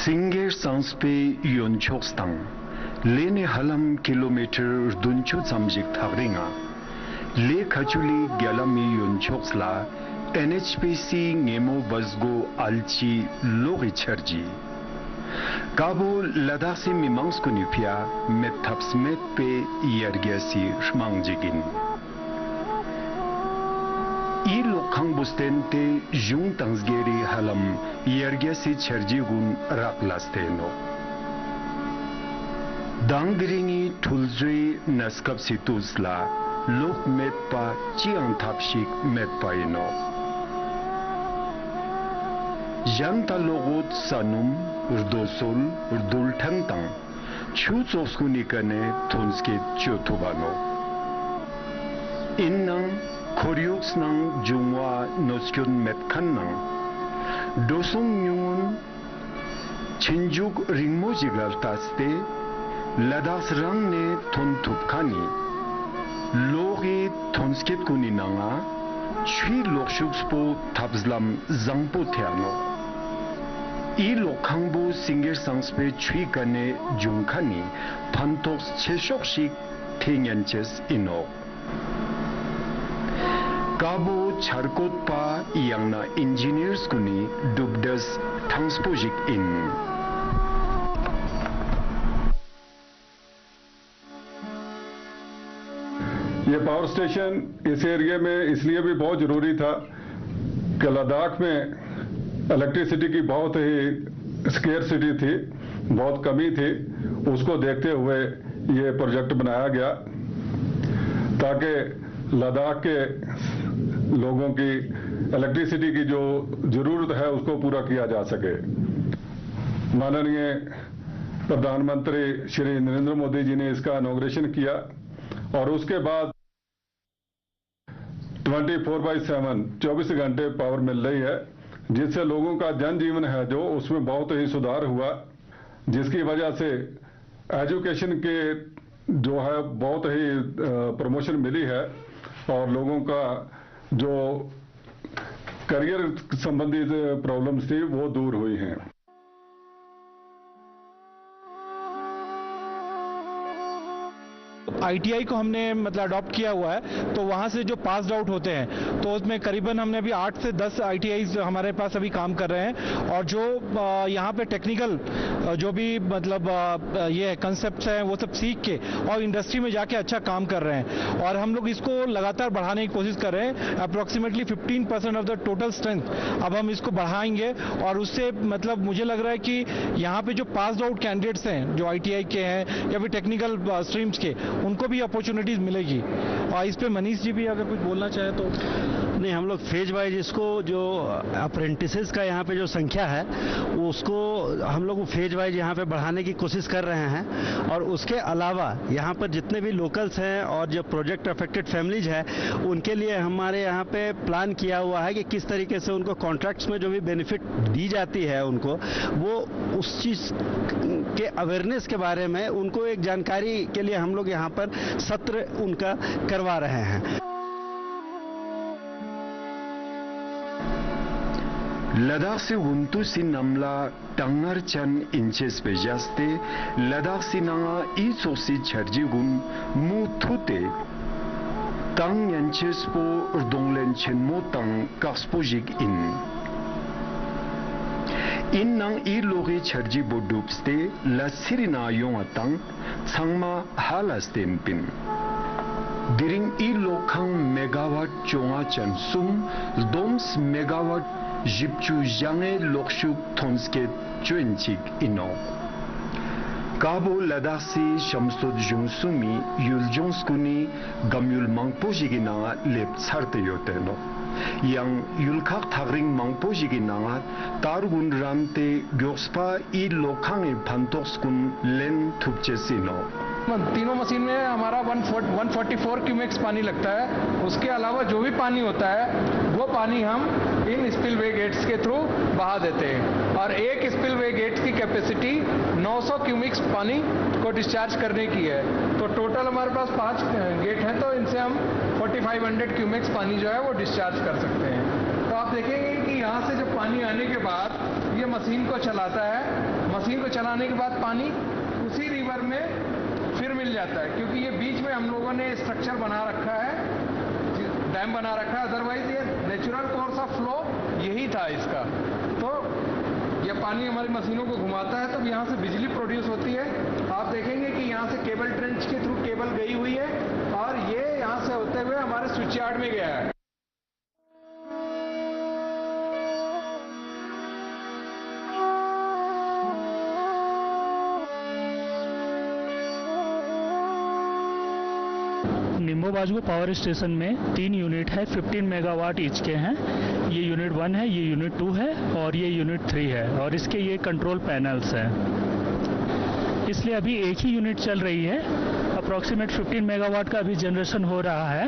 Singer Sanspe Yonchokstang Lene Halam kilometer Dunchu Samjik Thavringa Le Khachuli Gyalami Yonchoksla NHPC Ngemo Basgo Alchi Lori Charji Cabo Ladasi Mimangskunipia Metapsmet Pe Yergasi Shmangjigin I Lokang Bustente Jung Tangsgeri Halam Yergasi Charjigun Raklasteno Dangringi Tulzui Naskap Situsla Lok Metpa Chiang Tapshik Metpaino Janta Logot Sanum Urdosol Urdultantang Chuzoskunikane Tunske Chotubano Innang Koryuks nang Jungwa Noskun Metkan nang Dosung Nyun Chinjuk Ringmojigal Taste Ladas Rang ne Ton Tupkani Logi Tonsket Kuninanga Chui Lokshukspo Tabslam Zangpo Teano I Lokangbo Singer Sangspe Chui Kane Jungkani Pantos Cheshokshik Tenyanches Ino Cabo Charkotpa Yangna Engineers Kuni Dubdas Tangspojik in ये power station इस area में इसलिए भी बहुत ज़रूरी था कि लद्दाख में इलेक्ट्रिसिटी की बहुत ही स्केर्सिटी थी, बहुत कमी थी। उसको देखते हुए ये प्रोजेक्ट बनाया गया ताकि लद्दाख के लोगों की इलेक्ट्रिसिटी की जो ज़रूरत है उसको पूरा किया जा सके। माननीय प्रधानमंत्री श्री नरेंद्र मोदी जी ने इसका इनॉग्रेशन किया और उसके बाद 24/7 24 घंटे पावर मिल रही है, जिससे लोगों का जनजीवन है जो उसमें बहुत ही सुधार हुआ, जिसकी वजह से एजुकेशन के जो है बहुत ही प्रमोशन मिली है और लोगों का जो करियर संबंधित प्रॉब्लम्स थी वो दूर हुई हैं। ITI को हमने मतलब अडॉप्ट किया हुआ है, तो वहाँ से जो पास आउट होते हैं तो उसमें करीबन हमने अभी 8 से 10 ITIs हमारे पास अभी काम कर रहे हैं और जो यहाँ पे टेक्निकल जो भी मतलब ये कंसेप्ट्स हैं वो सब सीख के और इंडस्ट्री में जाके अच्छा काम कर रहे हैं और हम लोग इसको लगातार बढ़ाने की कोशिश कर रहे हैं। Approximately 15% of the total strength अब हम इसको बढ़ाएंगे और उससे मतलब मुझे लग रहा है कि यहाँ पे जो पास आउट कैंडिडेट्स हैं जो ITI के हैं या फिर टेक्निकल स्ट्रीम्स के, उनको भी अपॉर्चुनिटीज मिलेगी। और इस पे मनीष जी भी अगर कुछ बोलना चाहे तो। नहीं, हम लोग फेज वाइज इसको जो अप्रेंटिसेस का यहाँ पे जो संख्या है उसको हम लोग फेज वाइज यहाँ पे बढ़ाने की कोशिश कर रहे हैं और उसके अलावा यहाँ पर जितने भी लोकल्स हैं और जो प्रोजेक्ट अफेक्टेड फैमिलीज है उनके लिए हमारे यहाँ पे प्लान किया हुआ है कि किस तरीके से उनको कॉन्ट्रैक्ट्स में जो भी बेनिफिट दी जाती है उनको वो उस चीज़ के अवेयरनेस के बारे में उनको एक जानकारी के लिए हम लोग यहाँ पर सत्र उनका करवा रहे हैं। Ladakh se untu si namla tangar chan inches pe jaste Ladakh si nanga I sosi charji gun mu thute tang yanches po urdonglen chen mo tang kaspojik in nang I logi charji bo dupste la sirina yong atang sangma halastem pin diring I lokang megawatt chonga chan sum doms megawatt Jipchu Jange Lokshuk Tonske Chuenchik Ino Cabo Ladasi Shamsod Jungsumi Yuljongskuni Gamyul Mangpojigina Lep Sarte Yoteno Yang Yulkak Tagring Mangpojigina Targun Ramte Gyorspa I Lokange Pantokskun Len Tupchesino तीनों machine में हमारा 144 cumecs पानी लगता है। उसके अलावा जो भी पानी होता है वो पानी हम इन स्पिलवे गेट्स के थ्रू बहा देते हैं और एक स्पिलवे गेट्स की कैपेसिटी 900 क्यूमेक्स पानी को डिस्चार्ज करने की है। तो टोटल हमारे पास 5 गेट हैं, तो इनसे हम 4500 क्यूमेक्स पानी जो है वो डिस्चार्ज कर सकते हैं। तो आप देखेंगे कि यहाँ से जब पानी आने के बाद ये मशीन को चलाता है, मशीन को चलाने के बाद पानी उसी रिवर में फिर मिल जाता है, क्योंकि ये बीच में हम लोगों ने स्ट्रक्चर बना रखा है, डैम बना रखा है। अदरवाइज ये नेचुरल कोर्स ऑफ फ्लो यही था इसका। तो ये पानी हमारी मशीनों को घुमाता है, तब यहाँ से बिजली प्रोड्यूस होती है। आप देखेंगे कि यहाँ से केबल ट्रेंच के थ्रू केबल गई हुई है और ये यहाँ से होते हुए हमारे स्विच यार्ड में गया है। निम्बोबाजगो पावर स्टेशन में 3 यूनिट है, 15 मेगावाट ईच के हैं। ये यूनिट 1 है, ये यूनिट 2 है और ये यूनिट 3 है, और इसके ये कंट्रोल पैनल्स हैं। इसलिए अभी एक ही यूनिट चल रही है। अप्रॉक्सीमेट 15 मेगावाट का अभी जनरेशन हो रहा है,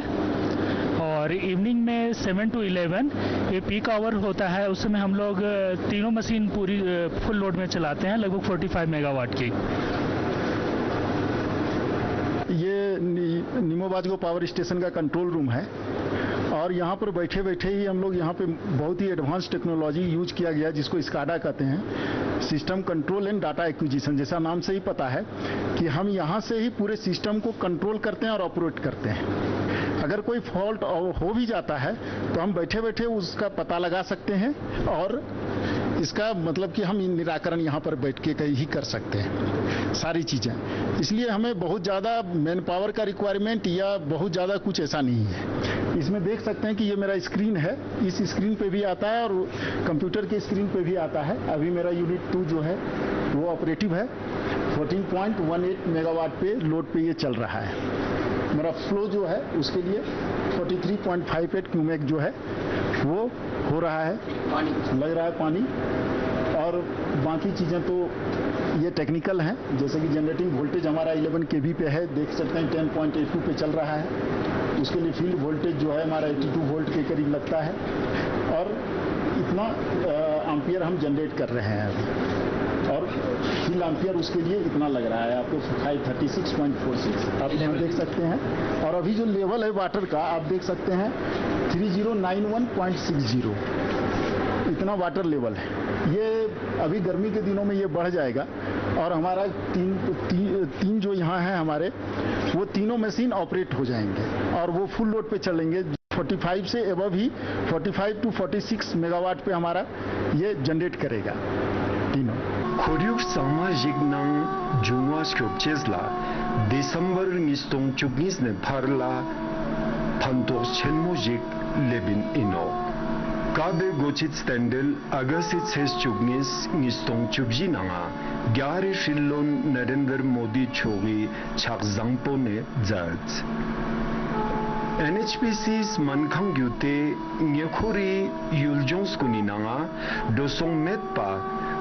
और इवनिंग में 7 to 11 ये पीक आवर होता है। उस समय हम लोग तीनों मशीन पूरी फुल लोड में चलाते हैं, लगभग 45 मेगावाट की। ये निम्बोबाजगो पावर स्टेशन का कंट्रोल रूम है, और यहाँ पर बैठे बैठे ही हम लोग यहाँ पे बहुत ही एडवांस टेक्नोलॉजी यूज किया गया, जिसको स्काडा कहते हैं, system control and data acquisition. जैसा नाम से ही पता है कि हम यहाँ से ही पूरे सिस्टम को कंट्रोल करते हैं और ऑपरेट करते हैं। अगर कोई फॉल्ट हो भी जाता है तो हम बैठे बैठे उसका पता लगा सकते हैं, और इसका मतलब कि हम निराकरण यहाँ पर बैठ के कहीं ही कर सकते हैं सारी चीज़ें। इसलिए हमें बहुत ज़्यादा मैन पावर का रिक्वायरमेंट या बहुत ज़्यादा कुछ ऐसा नहीं है। इसमें देख सकते हैं कि ये मेरा स्क्रीन है, इस स्क्रीन पे भी आता है और कंप्यूटर के स्क्रीन पे भी आता है। अभी मेरा यूनिट 2 जो है वो ऑपरेटिव है, 14.18 मेगावाट पे लोड पे ये चल रहा है। मेरा फ्लो जो है उसके लिए 43.58 क्यूमेक जो है वो हो रहा है, लग रहा है पानी। और बाकी चीज़ें तो ये टेक्निकल हैं, जैसे कि जनरेटिंग वोल्टेज हमारा 11 kV पे है, देख सकते हैं 10.82 पे चल रहा है। उसके लिए फील्ड वोल्टेज जो है हमारा 82 वोल्ट के करीब लगता है, और इतना एम्पियर हम जनरेट कर रहे हैं अभी, और फील्ड एम्पियर उसके लिए इतना लग रहा है आपको 536.46 आप यहाँ देख सकते हैं। और अभी जो लेवल है वाटर का आप देख सकते हैं 3091.60 इतना वाटर लेवल है। ये अभी गर्मी के दिनों में ये बढ़ जाएगा, और हमारा तीन जो यहाँ हैं हमारे, वो तीनों मशीन ऑपरेट हो जाएंगे और वो फुल लोड पे चलेंगे। 45 से एबव ही 45 to 46 मेगावाट पे हमारा ये जनरेट करेगा तीनों। Koryuk samajik nang jungwa shopchesla December ngistong chugnis ne parla pantok chenmojik lebin ino. Kabe gochit stendel agasit ses chugnis ngistong chubji nanga gyare shillon Narendra Modi chogi chakzangpo ne zat. NHPC's mankhang gyute ngekhori yuljons kuni nanga dosong metpa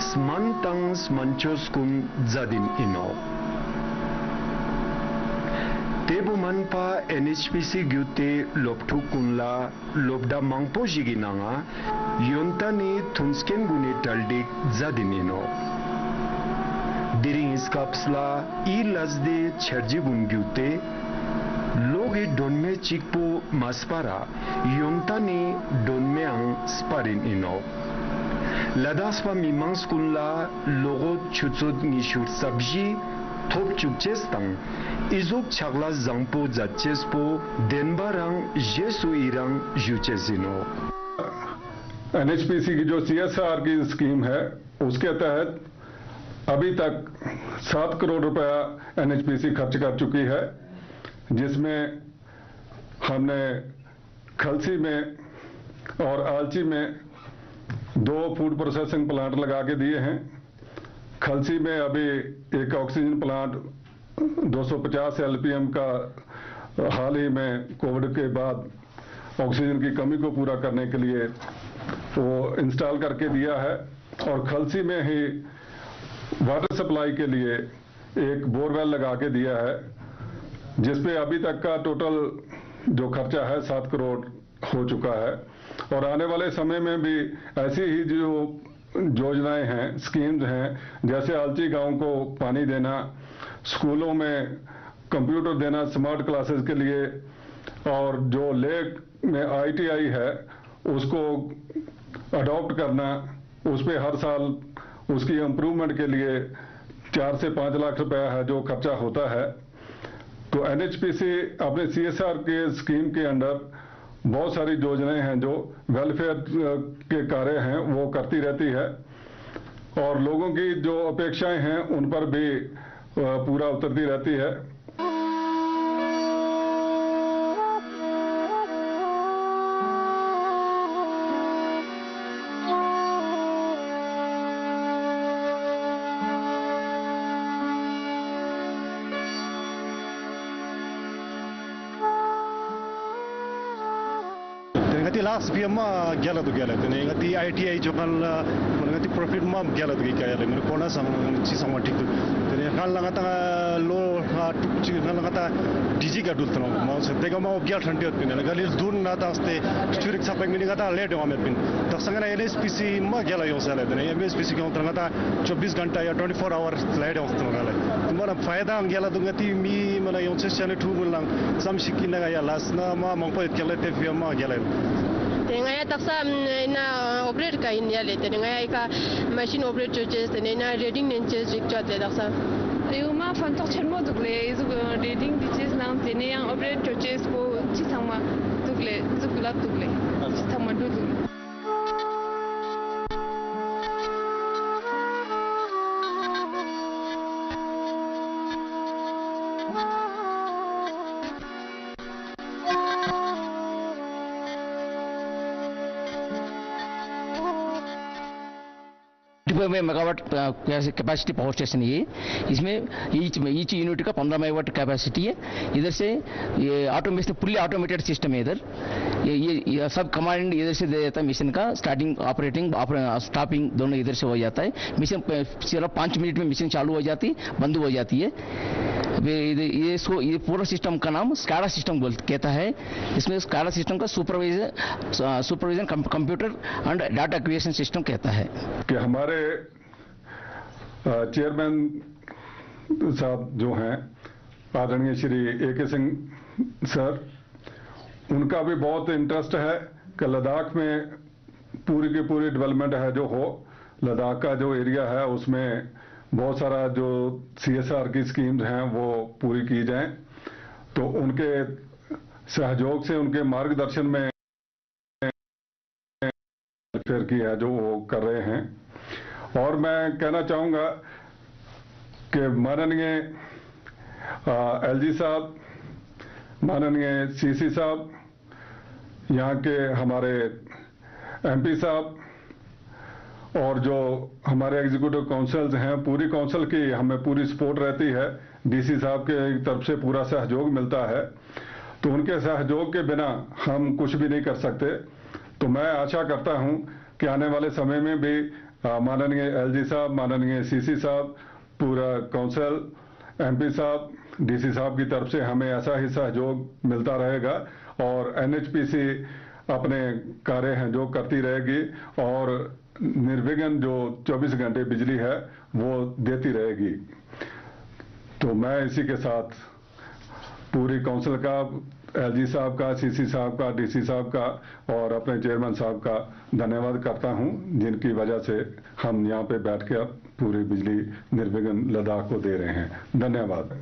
smantang smanchos kun zadin ino. Tebu manpa NHPC gyute loptu kunla lobda mangpo jigi nanga yontani thunsken guni taldik zadin ino. Diring iskapsla I lazde cherji gun gyute Logi donme chikpo maspara yontani donme ang sparin ino. Ladaspa mimang skunla logo chutsud nishur sabji top chukchestang izok chagla zangpo zatchespo denbarang jesu irang juchesino. NHPC की जो CSR की scheme है उसके तहत अभी तक 7 करोड़ रुपया NHPC खर्च कर चुकी है, जिसमें हमने खलसी में और आलची में 2 फूड प्रोसेसिंग प्लांट लगा के दिए हैं। खलसी में अभी एक ऑक्सीजन प्लांट 250 LPM का हाल ही में कोविड के बाद ऑक्सीजन की कमी को पूरा करने के लिए वो इंस्टॉल करके दिया है। और खलसी में ही वाटर सप्लाई के लिए एक बोरवेल लगा के दिया है, जिसपे अभी तक का टोटल जो खर्चा है 7 करोड़ हो चुका है। और आने वाले समय में भी ऐसी ही जो योजनाएं हैं, स्कीम्स हैं, जैसे आलची गांव को पानी देना, स्कूलों में कंप्यूटर देना स्मार्ट क्लासेस के लिए, और जो लेक में ITI है उसको अडॉप्ट करना, उस पर हर साल उसकी इम्प्रूवमेंट के लिए 4 से 5 लाख रुपया है जो खर्चा होता है। तो एनएचपीसी अपने सीएसआर के स्कीम के अंडर बहुत सारी योजनाएं हैं जो वेलफेयर के कार्य हैं वो करती रहती है और लोगों की जो अपेक्षाएं हैं उन पर भी पूरा उतरती रहती है। last year ma gyala tu gyala tene ngati ITI jokal ngati profit ma gyala tu kaya le ngene kona sam chi sam tik tu tene kan langa ta lo ha chi kan langa ta digi ga dul tno ma se tega ma gyal thante tene gali dur na ta ste churik sa pengini ga ta le de ma pin ta sangana NSPC ma gyala yo sala tene MSPC ke utra ta 24 घंटा या 24 hours light of तनो गाले तुम्हारा फायदा Angela दुंगती मी mana yon se chane thu bulang sam shikina ga ya lasna ma mangpo kele te fi ma gyala Tengaya taksa na operate ka India le tengaya ka machine operate choches tengaya reading nenches jikcha te taksa eu ma fantok chenmo dugle izu reading diches nang tengaya operate choches ko chisangma dugle zugula dugle chisangma dugle megawatt capacity power station ये इसमें each unit का 15 megawatt capacity है। इधर से ये automation fully automated system है। इधर ये सब कमांड इधर से दे देता है। मिशन का स्टार्टिंग ऑपरेटिंग स्टॉपिंग दोनों इधर से हो जाता है। मिशन सिर्फ 5 मिनट में मिशन चालू हो जाती बंद हो जाती है। ये पूरा सिस्टम का नाम स्काडा सिस्टम कहता है। इसमें स्काडा सिस्टम का supervision computer and data acquisition system कहता है। कि हमारे चेयरमैन साहब जो हैं आदरणीय श्री AK सिंह सर, उनका भी बहुत इंटरेस्ट है कि लद्दाख में पूरी की पूरी डेवलपमेंट है जो हो। लद्दाख का जो एरिया है उसमें बहुत सारा जो CSR की स्कीम्स हैं वो पूरी की जाएं। तो उनके सहयोग से उनके मार्गदर्शन में फिर की है जो वो कर रहे हैं। और मैं कहना चाहूँगा कि माननीय LG साहब, माननीय CC साहब, यहाँ के हमारे MP साहब और जो हमारे एग्जीक्यूटिव काउंसिल्स हैं, पूरी काउंसिल की हमें पूरी सपोर्ट रहती है। DC साहब के तरफ से पूरा सहयोग मिलता है। तो उनके सहयोग के बिना हम कुछ भी नहीं कर सकते। तो मैं आशा करता हूं कि आने वाले समय में भी माननीय LG साहब, माननीय CC साहब, पूरा काउंसिल, MP साहब, DC साहब की तरफ से हमें ऐसा ही सहयोग मिलता रहेगा और NHPC अपने कार्य हैं जो करती रहेगी और निर्विघ्न जो 24 घंटे बिजली है वो देती रहेगी। तो मैं इसी के साथ पूरी काउंसिल का, LG साहब का, CC साहब का, DC साहब का और अपने चेयरमैन साहब का धन्यवाद करता हूं, जिनकी वजह से हम यहाँ पे बैठ के अब पूरी बिजली निर्विघ्न लद्दाख को दे रहे हैं। धन्यवाद।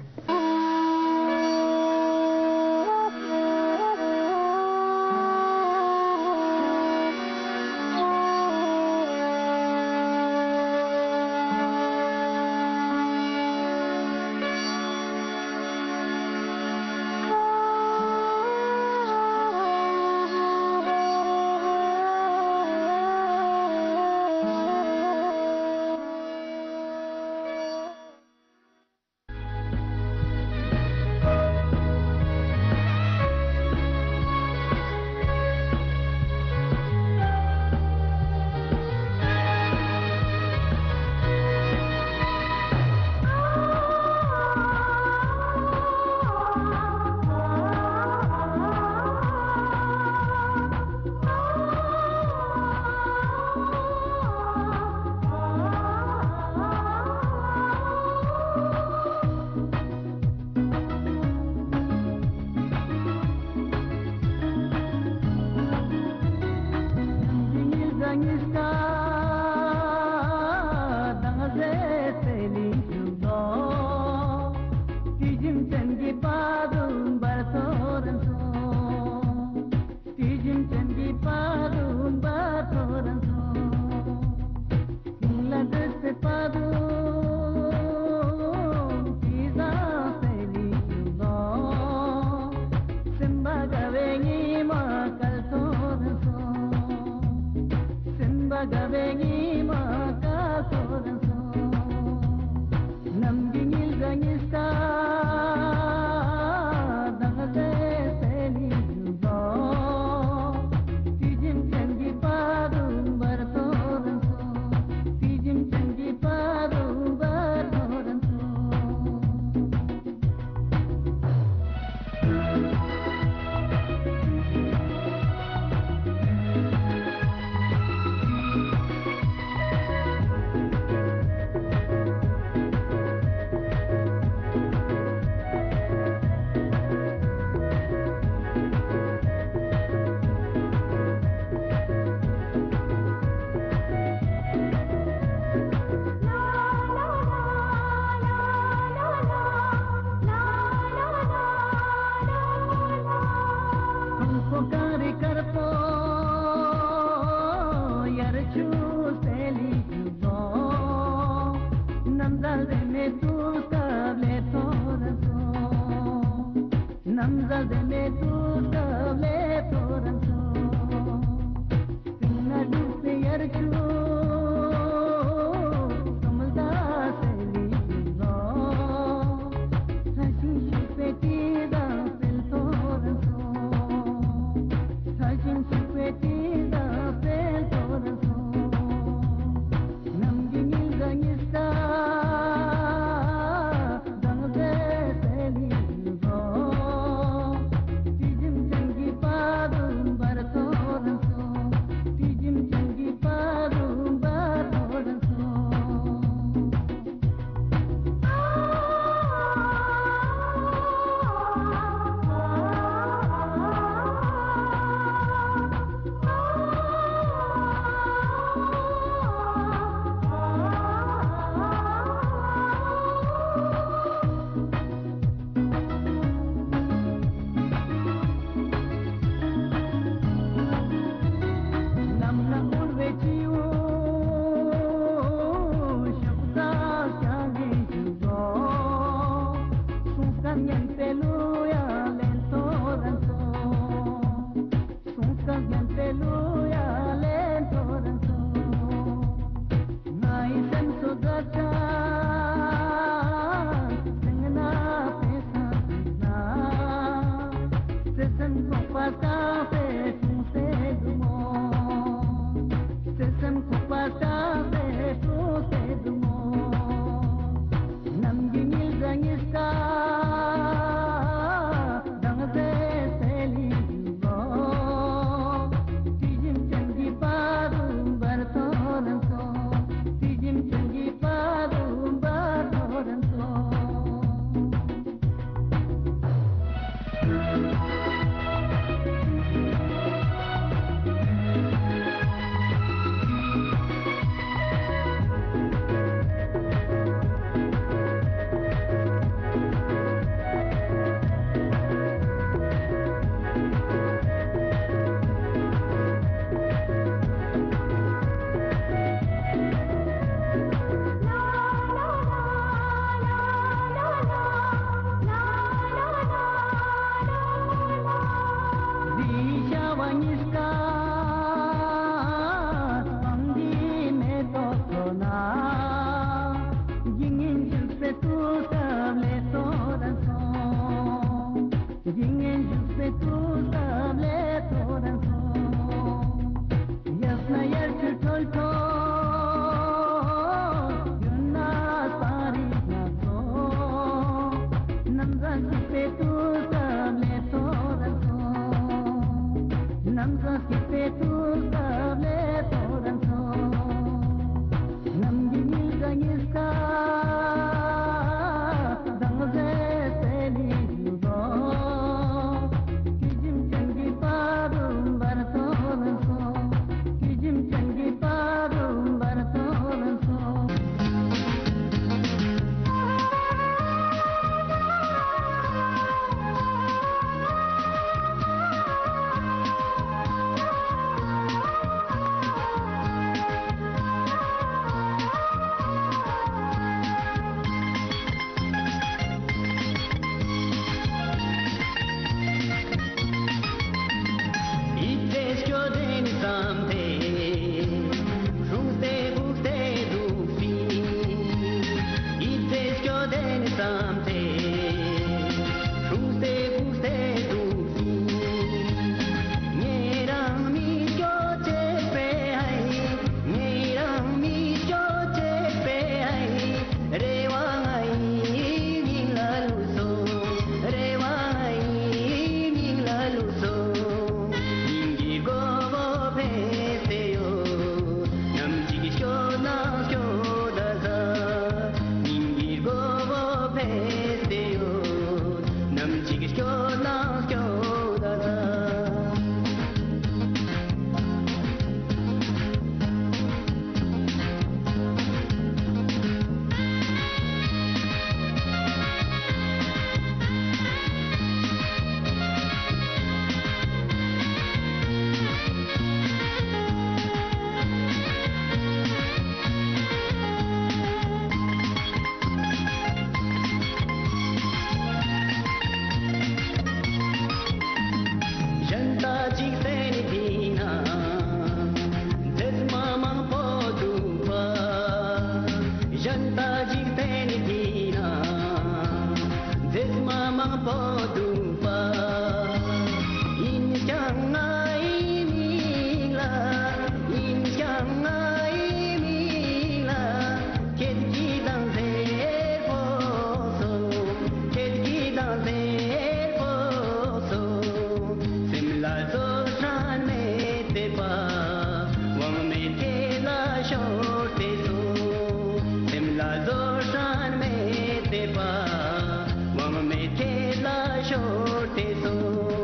तो